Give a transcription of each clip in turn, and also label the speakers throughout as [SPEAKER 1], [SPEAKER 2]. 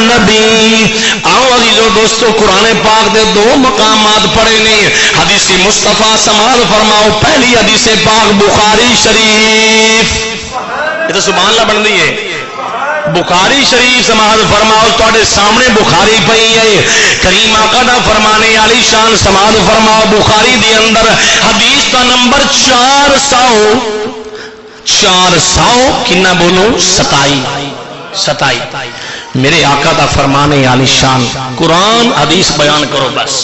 [SPEAKER 1] نبی. آؤ عزیزو دوستو قرآن پاک دے دو مقامات پڑھے نے. حدیث مصطفیٰ سماعت فرماؤ. پہلی حدیث پاک بخاری شریف. یہ تو سبحان اللہ بن رہی ہے. بخاری شریف سماعت فرماؤ. تواڈے سامنے بخاری پئی ہے. کریم آقا دا فرمانے علی شان سماعت فرماؤ. بخاری دے اندر حدیث کا نمبر 400 کنا بولو 27. میرے آقا دا فرمانے علی شان. قرآن حدیث بیان کرو بس,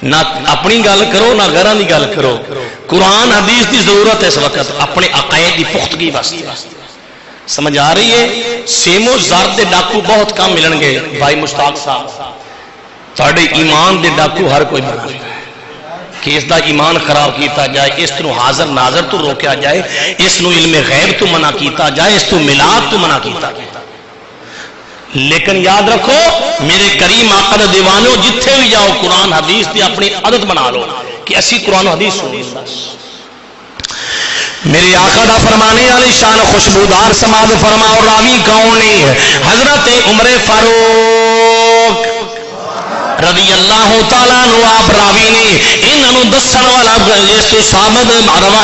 [SPEAKER 1] نہ اپنی گل کرو نہ غیراں دی گل کرو. قرآن حدیث دی ضرورت ہے اس وقت اپنے عقائد دی پختگی واسطے. سمجھ آ رہی ہے؟ سیمو زر دے ڈاکو بہت کم ملن گے بھائی مشتاق صاحب. تواڈے ایمان دے ڈاکو ہر کوئی بنا کہ اس دا ایمان خراب کیتا جائے, اس تو حاضر ناظر تو روکیا جائے, اس نو علم غیب تو منع کیتا جائے, اس تو میلاد تو منع کیتا جائے. لیکن یاد رکھو میرے کریم آقا دے دیوانو, جتھے بھی جاؤ قرآن حدیث دی اپنی عادت بنا لو کہ اسی قرآن حدیث سنیں. میرے آقا دا فرمانے علی شان خوشبودار سماعت فرماؤ. راوی کون نے؟ حضرت عمر فاروق رضی اللہ تعالیٰ عنہ آپ راوی نے. انہوں دسن والا اس تو ثابت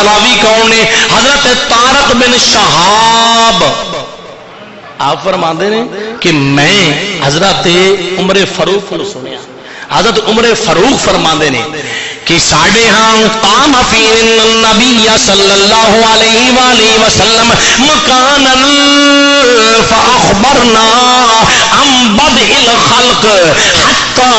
[SPEAKER 1] راوی کون نے؟ حضرت طارق بن شہاب. آپ فرماندے نے کہ میں حضرت عمر فاروق کو سنیا. حضرت عمر فاروق فرماندے نے کہ ساڑھے ہاں قام فی النبی صلی اللہ علیہ وآلہ وسلم مکانا فاخبرنا عن بدء الخلق حتی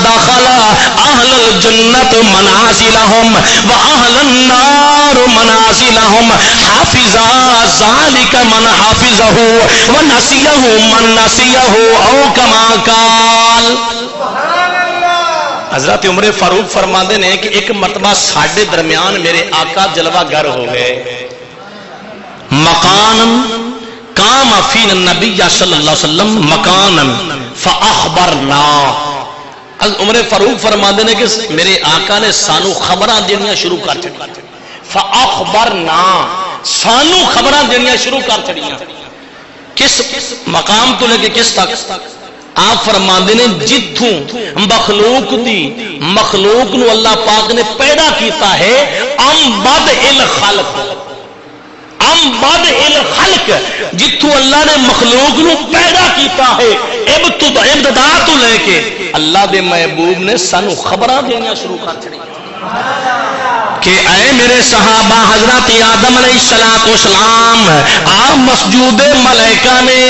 [SPEAKER 1] دخل اہل الجنت منازلہم و اہل النار منازلہم حافظا ذالک من حافظہ و نسیہ من نسیہ او کما قال. حضرت عمر فاروق فرماندے نے کہ ایک مرتبہ ساڈے درمیان میرے آقا جلوہ گر ہو گئے. مکانن قام فینا النبی صلی اللہ علیہ وسلم مکانن فاخبرنا. عمر فاروق فرماندے نے کہ میرے آقا نے سانو خبراں دینیاں شروع کر چھڑیاں. فاخبرنا سانو خبراں دینیاں شروع کر چھڑیاں. کس مقام تو لے کے کس تک؟ آپ فرماندے نے جتھوں مخلوق نو اللہ پاک نے پیدا کیتا ہے ام بدء الخلق جتھوں اللہ نے مخلوق نو پیدا کیتا ہے ابتدا تو لے کے اللہ دے محبوب نے سانو خبراں دینا شروع کر چھڑی کہ اے میرے صحابہ حضرت آدم علیہ السلام آپ مسجود ملائکہ نے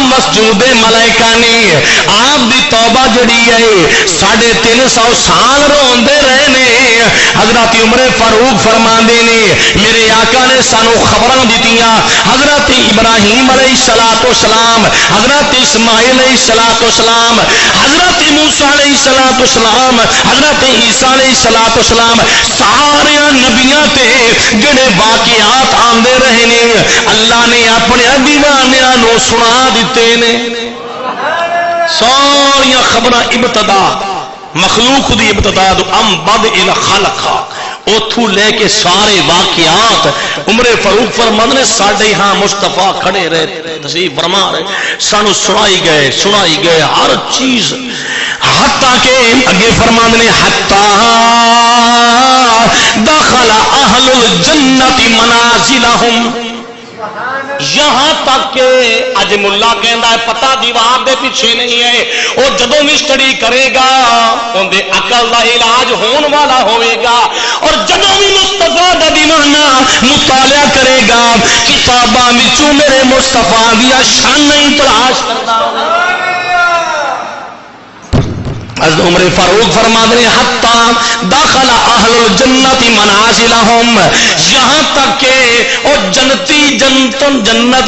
[SPEAKER 1] مسجود ملائکہ نے آپ دی توبہ جڑی ہے 350 سال روندے رہے نے. حضرت عمر فاروق فرماندے نے میرے آقا نے سانو خبراں دتیاں حضرت ابراہیم علیہ السلام, حضرت اسماعیل علیہ السلام, حضرت موسیٰ علیہ السلام, حضرت عیسیٰ علیہ السلام, سارے نبیاں تے جڑے واقعات آندے رہے نے اللہ نے اپنے دیوانیاں نو سنا دیتے نے. ساری خبراں ابتدا مخلوق دی ابتدا ام بدء الخلق اتھو لے کے سارے واقعات عمر فاروق فرماندے نے ساڈے ہاں مصطفیٰ کھڑے رہے تشریف فرما رہے سانو سنائی گئے ہر چیز. حتیٰ کہ اگے فرماندے نے حتیٰ دخل اہل الجنت منازلہم. یہاں تک کہ اج ملا کہندا ہے پتہ دیوار دے پیچھے نہیں ہے, وہ جدوں بھی اسٹڈی کرے گا اون دے عقل دا علاج ہون والا ہوئے گا. اور جدوں بھی مصطفیٰ دا دیوانہ مطالعہ کرے گا کتاباں وچوں میرے مصطفیٰ دی شان ہی تلاش کردا ہوگا. حضرت عمر فاروق فرماتے ہیں حتی داخل اہل الجنت منازلہم, یہاں تک کہ وہ جنتی جنت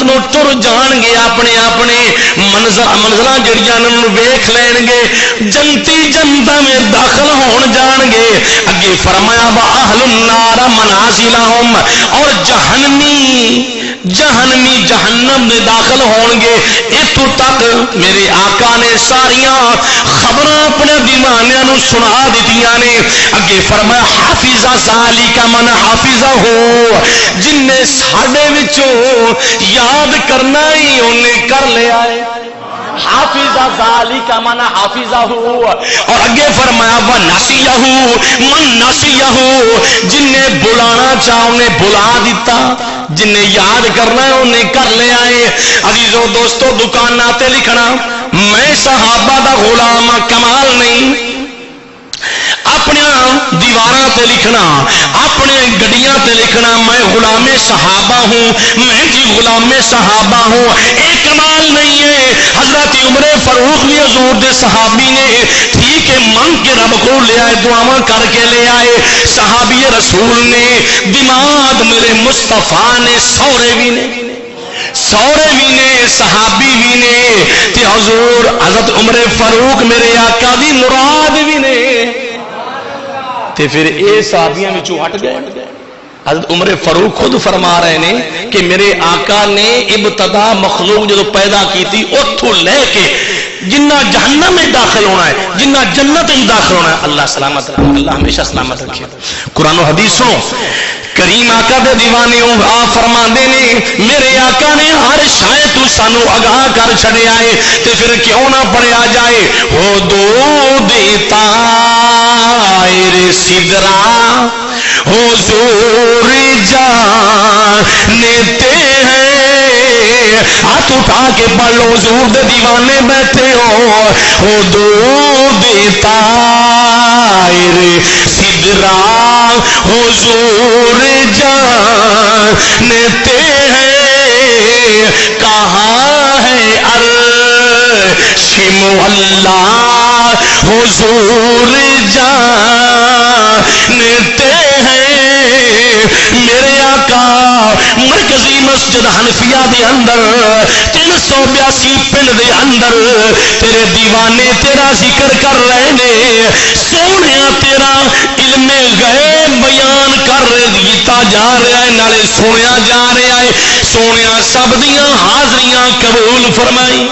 [SPEAKER 1] نو ٹر جان گے اپنے اپنے منزلاں جڑیاں نوں ویکھ لین گے, جنتی جنتاں میں داخل ہون جان گے. اگے فرمایا وا اہل النار منازلہم, اور جہنمی جہنمی جہنم میں داخل ہون گے. اتوں تک میرے آقا نے ساریاں خبر اپنے دیوانیاں نو سنا دیتیاں نے. اگے فرمایا حافظ ذالک من حافظہ ہو, جن نے ساڈے وچوں یاد کرنا ہی انہیں کر لیا ہے. حافظ ذالک من حافظہ, اور اگے فرمایا ونسیہ من نسیہ, جن نے بلانا چاہ انہیں بلا دیتا, جن نے یاد کرنا ہے انہیں کر لیا ہے. عزیزو دوستو دکاناں تے لکھنا میں صحابہ دا غلام کمال نہیں, اپنے دیواراں تے لکھنا اپنے گڈیاں تے لکھنا میں غلام صحابہ ہوں, میں جی غلام صحابہ ہوں, ایک کمال نہیں ہے. حضرت عمر فاروق بھی حضور دے صحابی نے, ٹھیک ہے من کے رب کو لے آئے, دعاواں کر کے لے آئے. صحابی رسول نے دماغ میرے مصطفیٰ نے, سورے بھی نے صحابی بھی نے, تے حضور حضرت عمر فاروق میرے آقا دی مراد بھی نے. تے پھر اے صحابیاں وچوں ہٹ گئے. حضرت عمر فاروق خود فرما رہے ہیں کہ میرے آقا نے ابتدا مخلوق جو پیدا کی تھی اتھوں لے کے جنہ جہنم میں داخل ہونا ہے, جنہ جنت میں داخل ہونا ہے, اللہ سلامت رکھے, اللہ ہمیشہ سلامت رکھے. قرآن و حدیثوں کریم آقا دے دیوانے آپ فرماندے نے میرے آقا نے ہر شاید تو سانو آگاہ کر چھڑیا ہے, تے پھر کیوں نہ پڑھیا جائے. ہو دو دیتا اے سدرا حضور جانتے ہیں, ہاتھ اٹھا کے پڑھ لو حضور دے دیوانے بیٹھے ہو دو دیتا اے سدرا حضور جانتے ہیں, کہاں ہے عرش معلا حضور جانتے ہیں. میرے آقا مرکزی مسجد حنفیہ دے اندر 382 پنڈ دے اندر تیرے دیوانے تیرا ذکر کر رہے نے. سونیا تیرا علم غیب بیان کر دیتا جا رہا ہے, نالے سنیا جا رہا ہے. سونیا سب دیاں حاضریاں قبول فرمائی.